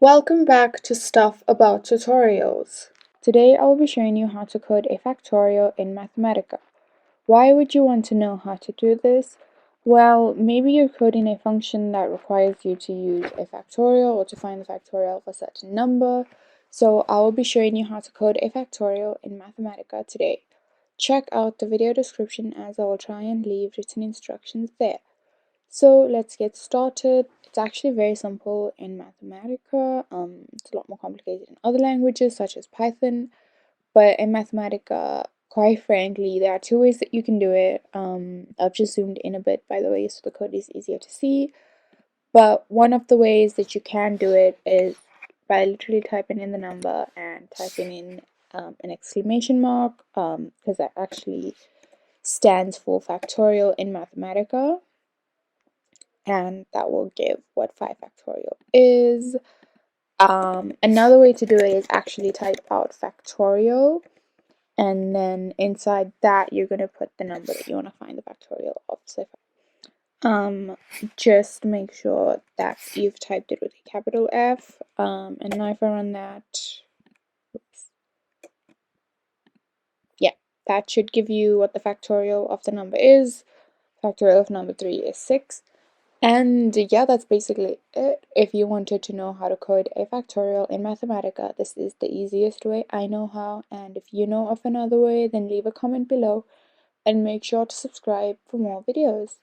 Welcome back to Stuff About Tutorials. Today I will be showing you how to code a factorial in Mathematica. Why would you want to know how to do this? Well, maybe you're coding a function that requires you to use a factorial or to find the factorial of a certain number. So I will be showing you how to code a factorial in Mathematica today. Check out the video description as I will try and leave written instructions there. So let's get started. It's actually very simple in Mathematica. It's a lot more complicated in other languages such as Python, but in Mathematica, quite frankly, there are two ways that you can do it. I've just zoomed in a bit, by the way, so the code is easier to see. But one of the ways that you can do it is by literally typing in the number and typing in an exclamation mark, because that actually stands for factorial in Mathematica, and that will give what 5 factorial is. Another way to do it is actually type out factorial, and then inside that you're going to put the number that you want to find the factorial of. So just make sure that you've typed it with a capital F, and now if I run that, oops, yeah, that should give you what the factorial of the number is. Factorial of number 3 is 6. And yeah, that's basically it. If you wanted to know how to code a factorial in Mathematica, this is the easiest way I know how. And if you know of another way, then leave a comment below and make sure to subscribe for more videos.